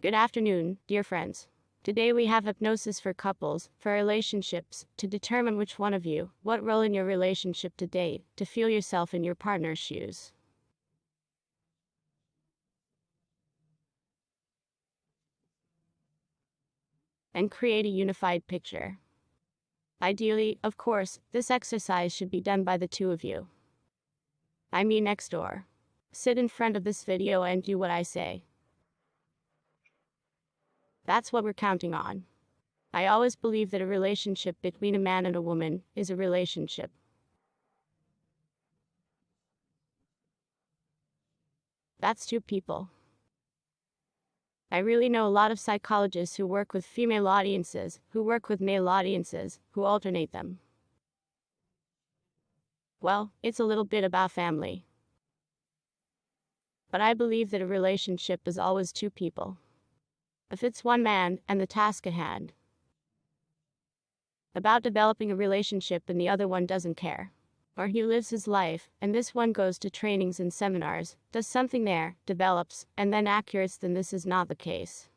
Good afternoon, dear friends. Today we have hypnosis for couples, for relationships, to determine which one of you, what role in your relationship to date, to feel yourself in your partner's shoes. And create a unified picture. Ideally, of course, this exercise should be done by the two of you. I mean next door. Sit in front of this video and do what I say. That's what we're counting on. I always believe that a relationship between a man and a woman is a relationship. That's two people. I really know a lot of psychologists who work with female audiences, who work with male audiences, who alternate them. Well, it's a little bit about family. But I believe that a relationship is always two people. If it's one man and the task at hand, about developing a relationship and the other one doesn't care. Or he lives his life, and this one goes to trainings and seminars, does something there, develops, and then accurates, then this is not the case.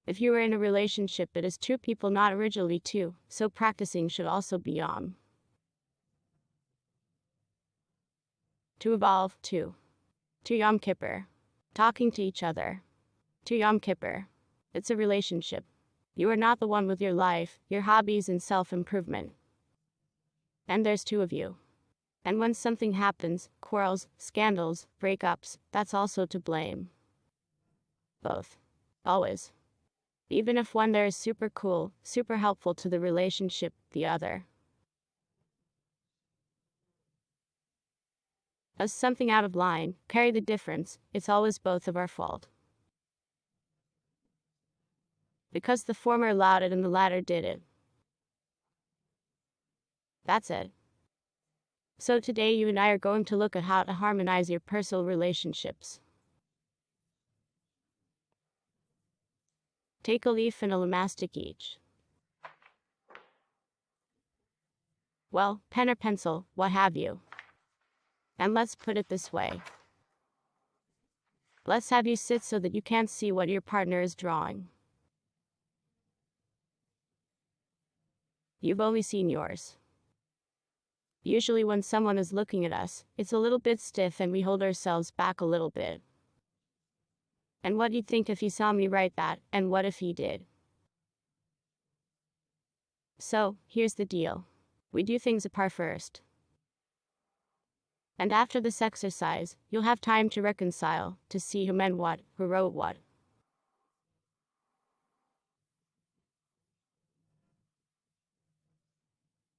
If you are in a relationship, it is two people, not originally two, so practicing should also be on. To evolve, to Yom Kippur. Talking to each other. To Yom Kippur. It's a relationship. You are not the one with your life, your hobbies and self-improvement. And there's two of you. And when something happens, quarrels, scandals, breakups, that's also to blame. Both. Always. Even if one there is super cool, super helpful to the relationship, the other does something out of line, carry the difference, it's always both of our fault. Because the former allowed it and the latter did it. That's it. So today you and I are going to look at how to harmonize your personal relationships. Take a leaf and a mastic each. Well, pen or pencil, what have you. And let's put it this way. Let's have you sit so that you can't see what your partner is drawing. You've only seen yours. Usually when someone is looking at us, it's a little bit stiff and we hold ourselves back a little bit. And what do you think if he saw me write that, and what if he did? So, here's the deal. We do things apart first. And after this exercise, you'll have time to reconcile, to see who meant what, who wrote what.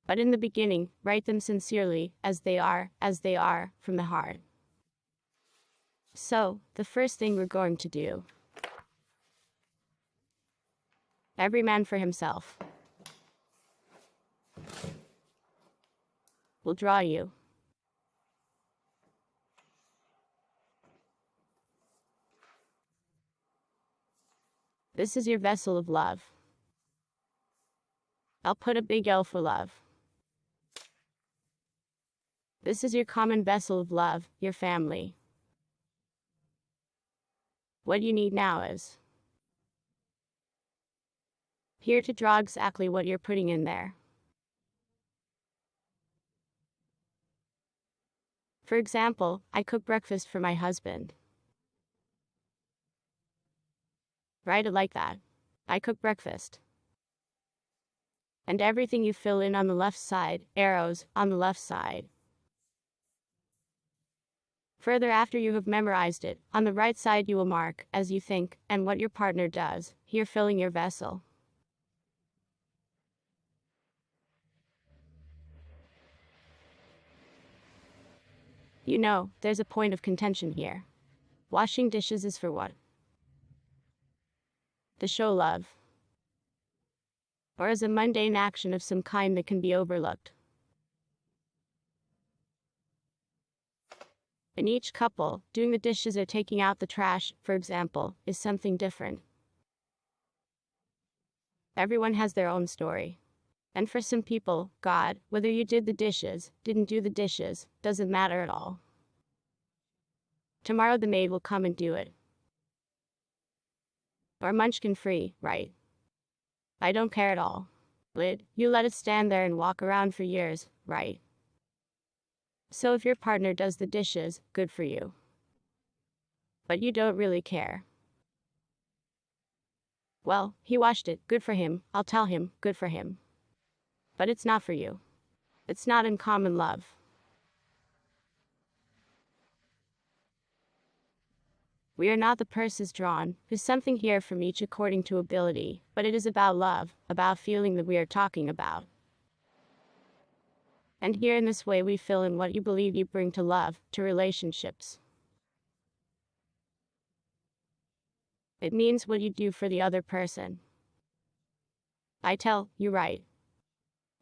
But in the beginning, write them sincerely, as they are, from the heart. So, the first thing we're going to do. Every man for himself. We'll draw you. This is your vessel of love. I'll put a big L for love. This is your common vessel of love, your family. What you need now is here to draw exactly what you're putting in there. For example, I cook breakfast for my husband. Write it like that. I cook breakfast. And everything you fill in on the left side, arrows, on the left side. Further, after you have memorized it, on the right side you will mark, as you think, and what your partner does, here filling your vessel. You know, there's a point of contention here. Washing dishes is for what? To show love. Or as a mundane action of some kind that can be overlooked. In each couple, doing the dishes or taking out the trash, for example, is something different. Everyone has their own story. And for some people, God, whether you did the dishes, didn't do the dishes, doesn't matter at all. Tomorrow the maid will come and do it. Or munchkin free, right? I don't care at all. Lid, you let it stand there and walk around for years, right? So if your partner does the dishes, good for you. But you don't really care. Well, he washed it, good for him, I'll tell him, good for him. But it's not for you. It's not in common love. We are not the purses drawn, who's something here from each according to ability, but it is about love, about feeling that we are talking about. And here in this way we fill in what you believe you bring to love, to relationships. It means what you do for the other person. I tell you right.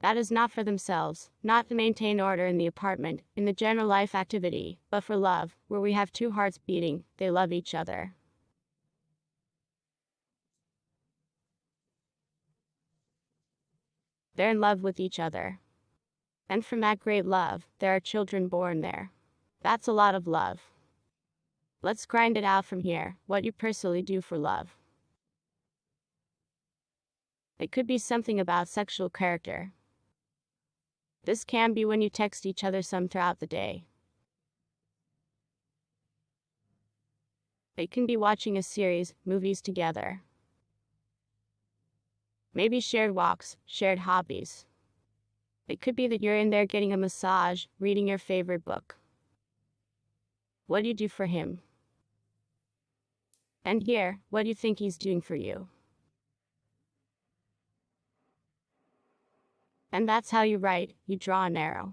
That is not for themselves, not to maintain order in the apartment, in the general life activity, but for love, where we have two hearts beating, they love each other. They're in love with each other. And from that great love, there are children born there. That's a lot of love. Let's grind it out from here, what you personally do for love. It could be something about sexual character. This can be when you text each other some throughout the day. It can be watching a series, movies together. Maybe shared walks, shared hobbies. It could be that you're in there getting a massage, reading your favorite book. What do you do for him? And here, what do you think he's doing for you? And that's how you write, you draw an arrow.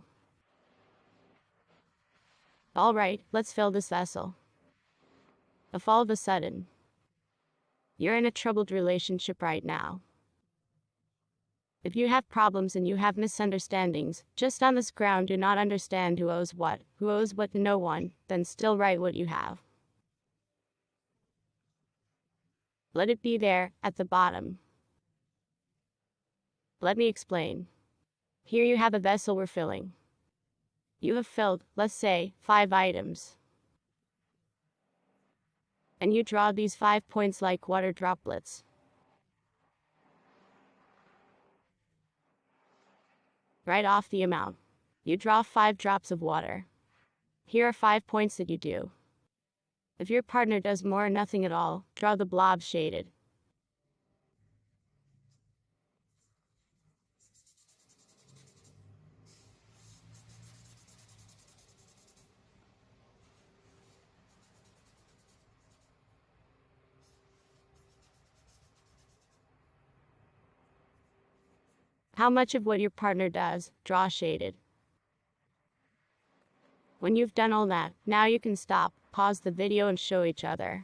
All right, let's fill this vessel. If all of a sudden, you're in a troubled relationship right now. If you have problems and you have misunderstandings, just on this ground do not understand who owes what to no one, then still write what you have. Let it be there, at the bottom. Let me explain. Here you have a vessel we're filling. You have filled, let's say, 5 items. And you draw these 5 points like water droplets. Write off the amount. You draw 5 drops of water. Here are 5 points that you do. If your partner does more or nothing at all, draw the blob shaded. How much of what your partner does, draw shaded. When you've done all that, now you can stop, pause the video and show each other.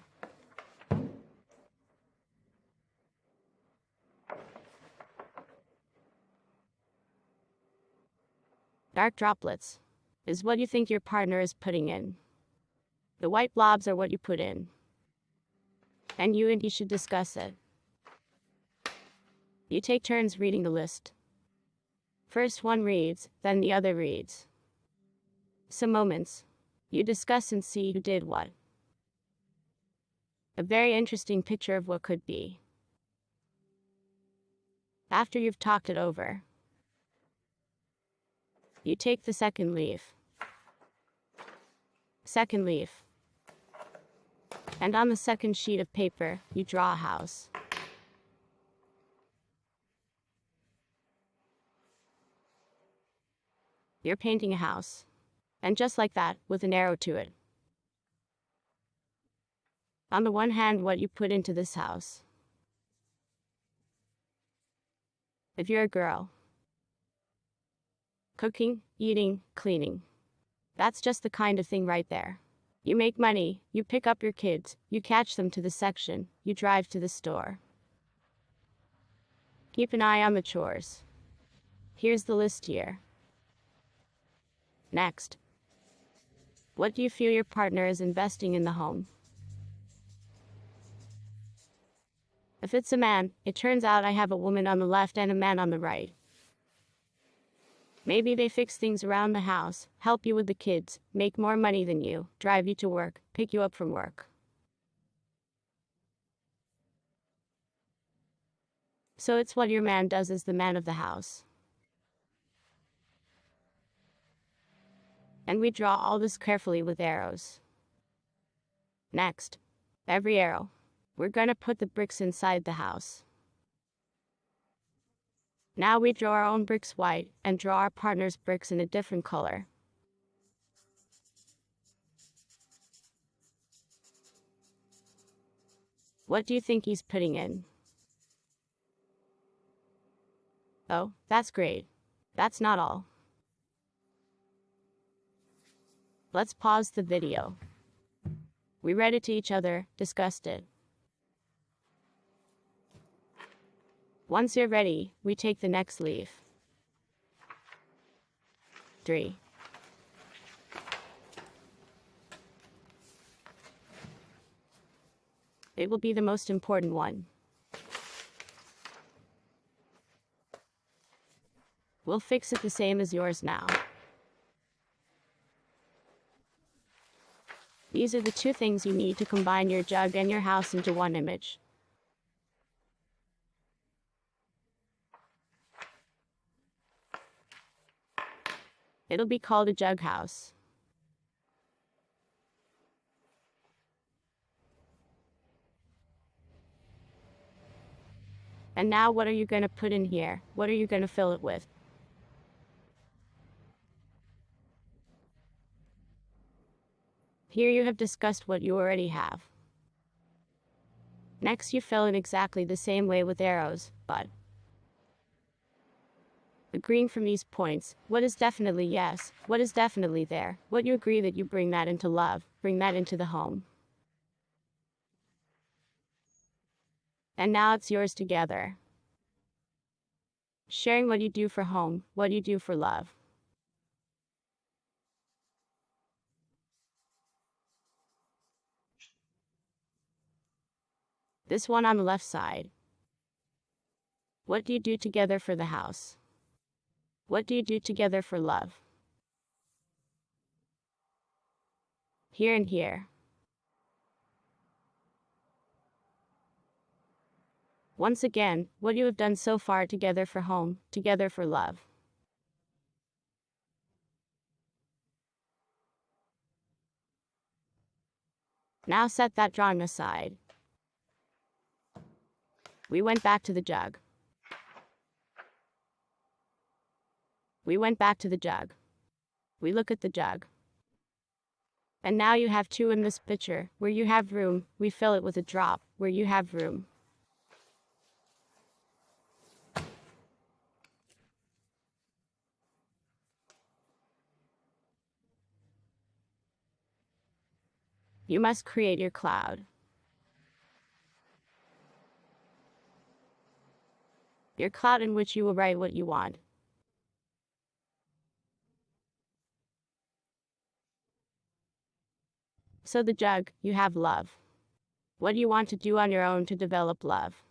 Dark droplets is what you think your partner is putting in. The white blobs are what you put in. And he should discuss it. You take turns reading the list. First one reads, then the other reads. Some moments. You discuss and see who did what. A very interesting picture of what could be. After you've talked it over, you take the second leaf. Second leaf. And on the second sheet of paper, you draw a house. You're painting a house. And just like that, with an arrow to it. On the one hand, what you put into this house. If you're a girl. Cooking, eating, cleaning. That's just the kind of thing right there. You make money, you pick up your kids, you catch them to the section, you drive to the store. Keep an eye on the chores. Here's the list here. Next. What do you feel your partner is investing in the home? If it's a man, it turns out I have a woman on the left and a man on the right. Maybe they fix things around the house, help you with the kids, make more money than you, drive you to work, pick you up from work. So it's what your man does as the man of the house. And we draw all this carefully with arrows. Next, every arrow. We're gonna put the bricks inside the house. Now we draw our own bricks white and draw our partner's bricks in a different color. What do you think he's putting in? Oh, that's great. That's not all. Let's pause the video. We read it to each other, discussed it. Once you're ready, we take the next leaf. 3. It will be the most important one. We'll fix it the same as yours now. These are the 2 things you need to combine your jug and your house into one image. It'll be called a jug house. And now what are you going to put in here? What are you going to fill it with? Here you have discussed what you already have. Next you fill in exactly the same way with arrows, but agreeing from these points, what is definitely yes, what is definitely there, what you agree that you bring that into love, bring that into the home. And now it's yours together. Sharing what you do for home, what you do for love. This one on the left side. What do you do together for the house? What do you do together for love? Here and here. Once again, what you have done so far together for home, together for love. Now set that drawing aside. We went back to the jug. We went back to the jug. We look at the jug. And now you have 2 in this picture. Where you have room, we fill it with a drop. Where you have room. You must create your cloud. Your cloud in which you will write what you want. So the jug, you have love. What do you want to do on your own to develop love?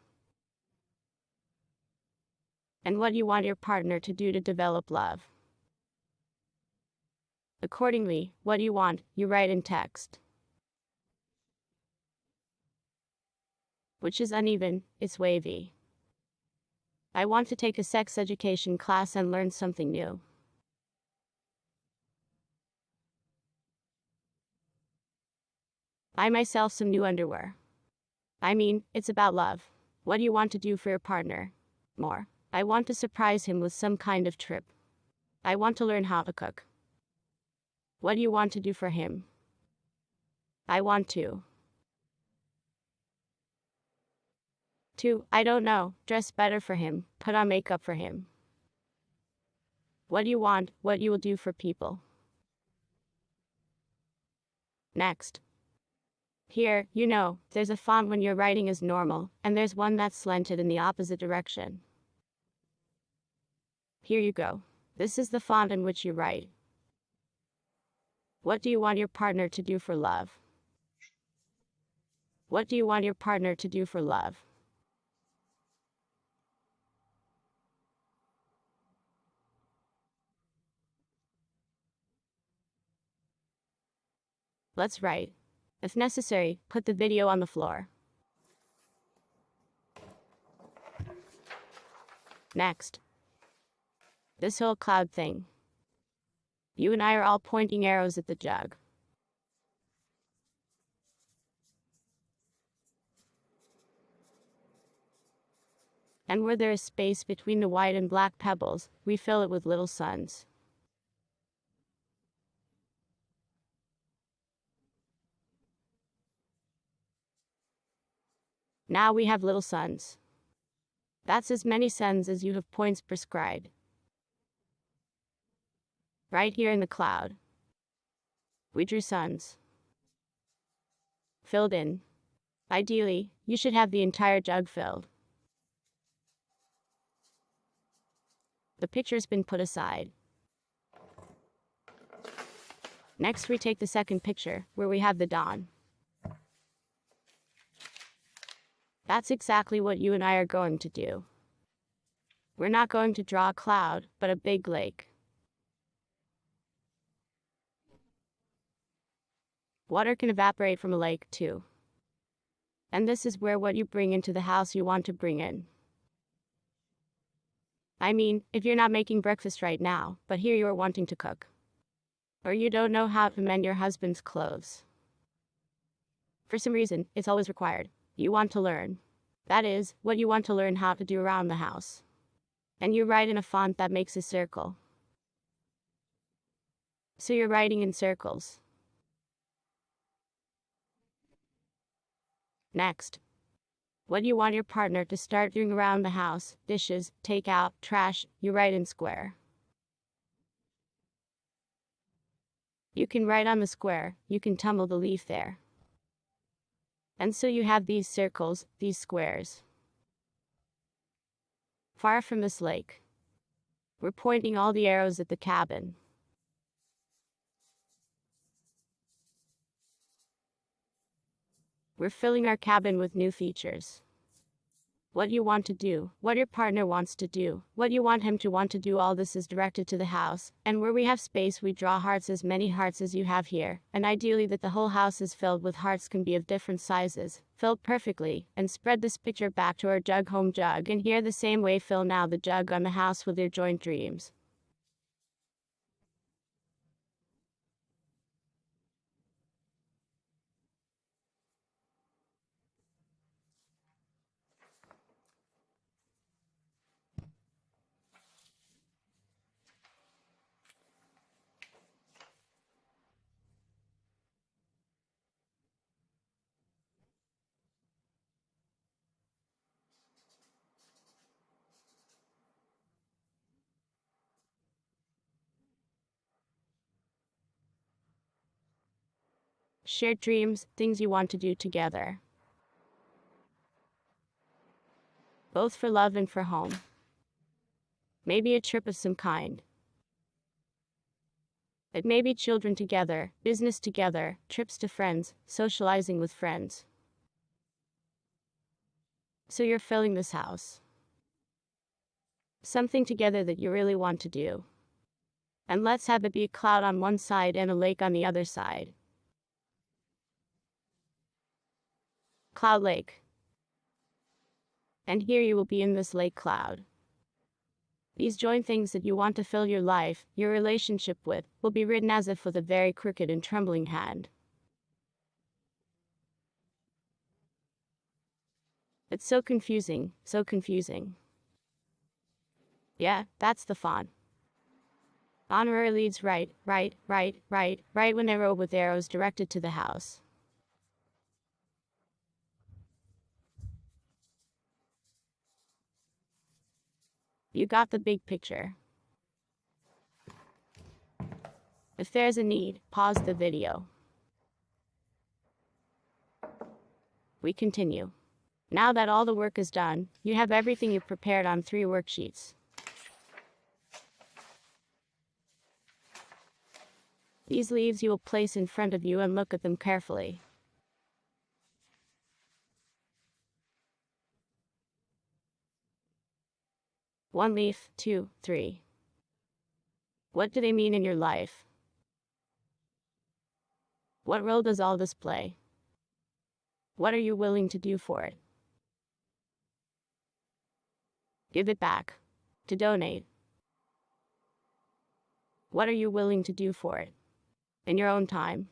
And what do you want your partner to do to develop love? Accordingly, what you want, you write in text. Which is uneven, it's wavy. I want to take a sex education class and learn something new. Buy myself some new underwear. I mean, it's about love. What do you want to do for your partner? More. I want to surprise him with some kind of trip. I want to learn how to cook. What do you want to do for him? I want to. 2. I don't know, dress better for him, put on makeup for him. What do you want, what you will do for people. Next. Here, you know, there's a font when your writing is normal, and there's one that's slanted in the opposite direction. Here you go. This is the font in which you write. What do you want your partner to do for love? What do you want your partner to do for love? Let's write. If necessary, put the video on the floor. Next. This whole cloud thing. You and I are all pointing arrows at the jug. And where there is space between the white and black pebbles, we fill it with little suns. Now we have little suns. That's as many suns as you have points prescribed. Right here in the cloud. We drew suns. Filled in. Ideally, you should have the entire jug filled. The picture's been put aside. Next we take the second picture, where we have the dawn. That's exactly what you and I are going to do. We're not going to draw a cloud, but a big lake. Water can evaporate from a lake, too. And this is where what you bring into the house you want to bring in. I mean, if you're not making breakfast right now, but here you are wanting to cook. Or you don't know how to mend your husband's clothes. For some reason, it's always required. You want to learn. That is, what you want to learn how to do around the house. And you write in a font that makes a circle. So you're writing in circles. Next. What do you want your partner to start doing around the house? Dishes, take out, trash, you write in square. You can write on the square, you can tumble the leaf there. And so you have these circles, these squares. Far from this lake. We're pointing all the arrows at the cabin. We're filling our cabin with new features. What you want to do, what your partner wants to do, what you want him to want to do, all this is directed to the house. And where we have space, we draw hearts, as many hearts as you have here. And ideally that the whole house is filled with hearts, can be of different sizes, filled perfectly. And spread this picture back to our jug home jug, and here the same way fill now the jug on the house with your joint dreams. Shared dreams, things you want to do together. Both for love and for home. Maybe a trip of some kind. It may be children together, business together, trips to friends, socializing with friends. So you're filling this house. Something together that you really want to do. And let's have it be a cloud on one side and a lake on the other side. Cloud lake. And here you will be in this lake cloud. These joint things that you want to fill your life, your relationship with, will be written as if with a very crooked and trembling hand. It's so confusing, so confusing. Yeah, that's the font. Honorary leads right when arrow with arrows directed to the house. You got the big picture. If there's a need, pause the video. We continue. Now that all the work is done, you have everything you prepared on 3 worksheets. These leaves you will place in front of you and look at them carefully. One leaf, 2, 3. What do they mean in your life? What role does all this play? What are you willing to do for it? Give it back. To donate. What are you willing to do for it? In your own time.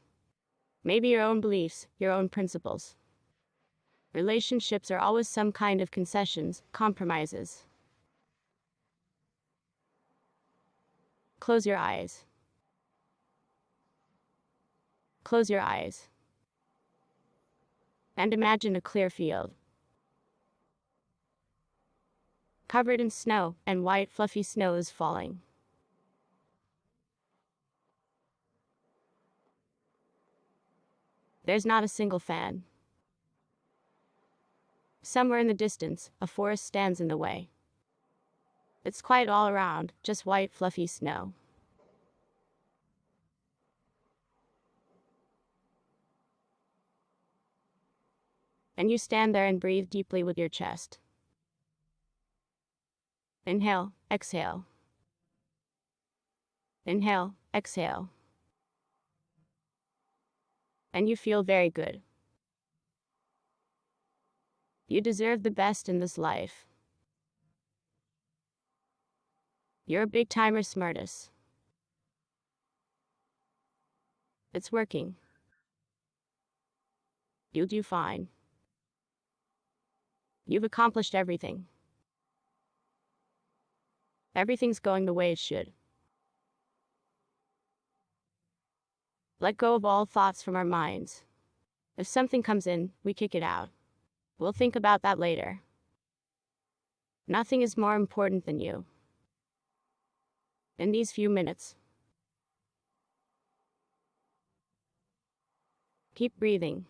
Maybe your own beliefs, your own principles. Relationships are always some kind of concessions, compromises. Close your eyes. Close your eyes. And imagine a clear field. Covered in snow, and white fluffy snow is falling. There's not a single fan. Somewhere in the distance, a forest stands in the way. It's quiet all around, just white fluffy snow. And you stand there and breathe deeply with your chest. Inhale, exhale. Inhale, exhale. And you feel very good. You deserve the best in this life. You're a big-timer smartest. It's working. You'll do fine. You've accomplished everything. Everything's going the way it should. Let go of all thoughts from our minds. If something comes in, we kick it out. We'll think about that later. Nothing is more important than you. In these few minutes, keep breathing.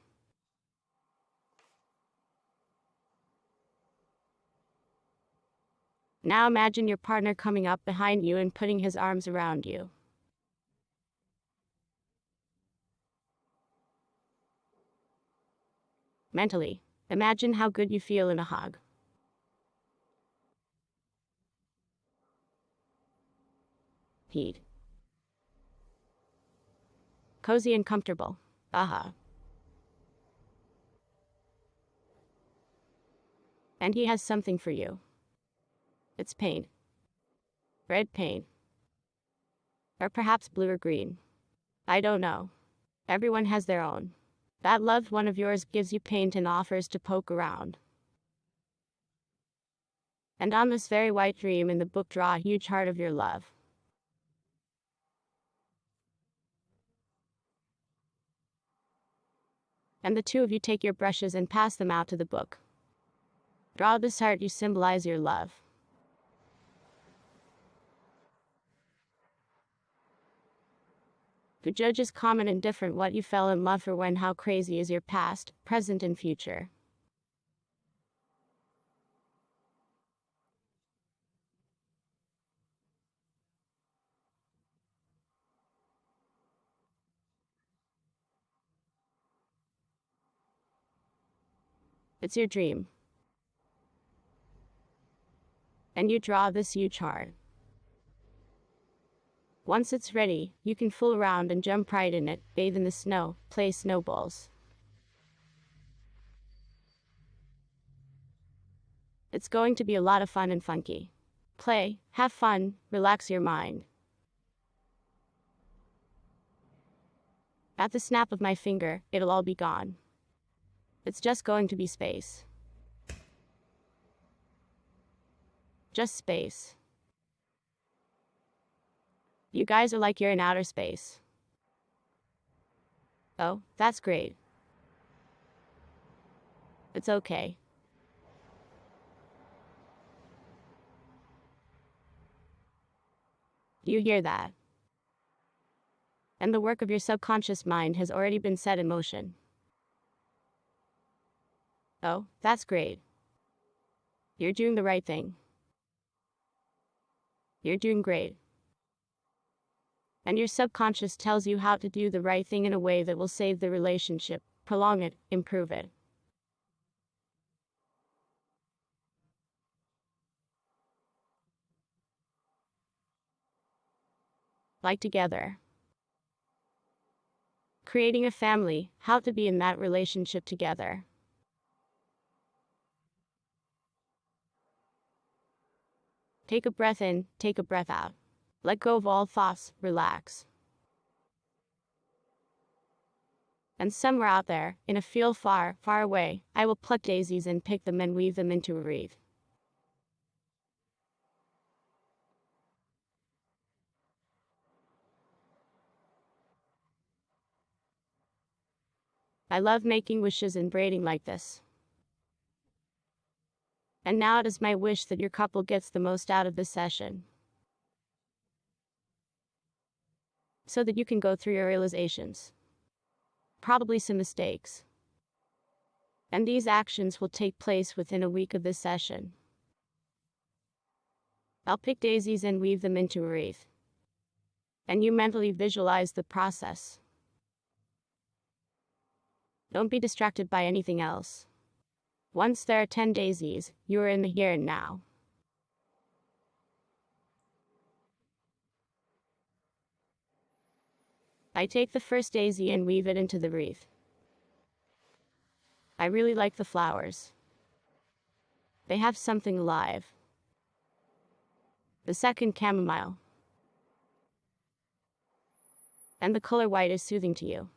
Now imagine your partner coming up behind you and putting his arms around you. Mentally, imagine how good you feel in a hug. Heat. Cozy and comfortable. Aha. And he has something for you. It's paint. Red paint. Or perhaps blue or green. I don't know. Everyone has their own. That loved one of yours gives you paint and offers to poke around. And on this very white dream in the book, draw a huge heart of your love. And the two of you take your brushes and pass them out to the book. Draw this heart, you symbolize your love. The judge is common and different what you fell in love for when, how crazy is your past, present and future. It's your dream. And you draw this huge heart. Once it's ready, you can fool around and jump right in it, bathe in the snow, play snowballs. It's going to be a lot of fun and funky. Play, have fun, relax your mind. At the snap of my finger, it'll all be gone. It's just going to be space. Just space. You guys are like you're in outer space. Oh, that's great. It's okay. You hear that? And the work of your subconscious mind has already been set in motion. Oh, that's great. You're doing the right thing. You're doing great. And your subconscious tells you how to do the right thing in a way that will save the relationship, prolong it, improve it. Like together. creating a family, how to be in that relationship together. Take a breath in, take a breath out. Let go of all thoughts, relax. And somewhere out there, in a field far, far away, I will pluck daisies and pick them and weave them into a wreath. I love making wishes and braiding like this. And now it is my wish that your couple gets the most out of this session, so that you can go through your realizations. Probably some mistakes. And these actions will take place within a week of this session. I'll pick daisies and weave them into a wreath. And you mentally visualize the process. Don't be distracted by anything else. Once there are 10 daisies, you are in the here and now. I take the first daisy and weave it into the wreath. I really like the flowers. They have something alive. The second, chamomile. And the color white is soothing to you.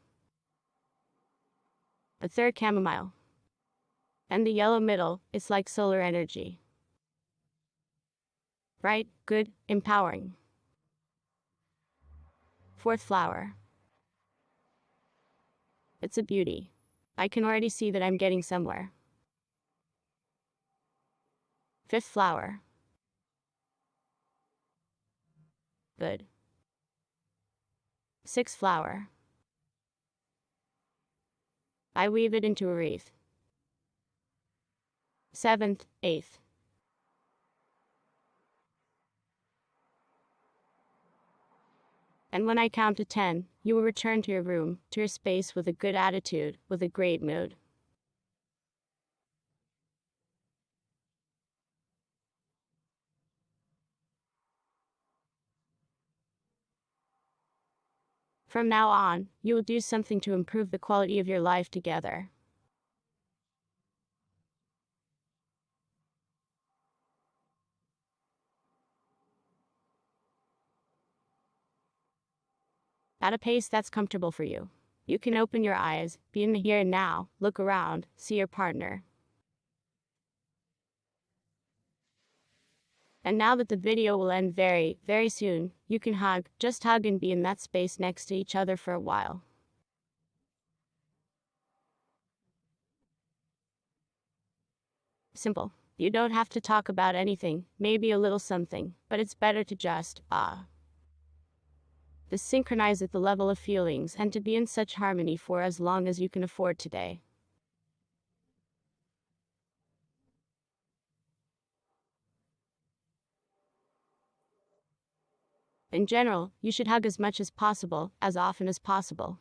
The third, chamomile. And the yellow middle, it's like solar energy. Bright, good, empowering. Fourth flower. It's a beauty. I can already see that I'm getting somewhere. Fifth flower. Good. Sixth flower. I weave it into a wreath. Seventh, eighth. And when I count to 10, you will return to your room, to your space with a good attitude, with a great mood. From now on, you will do something to improve the quality of your life together. At a pace that's comfortable for you. You can open your eyes, be in the here and now, look around, see your partner. And now that the video will end very, very soon, you can hug, just hug and be in that space next to each other for a while. Simple. You don't have to talk about anything, maybe a little something, but it's better to just, to synchronize at the level of feelings and to be in such harmony for as long as you can afford today. In general, you should hug as much as possible, as often as possible.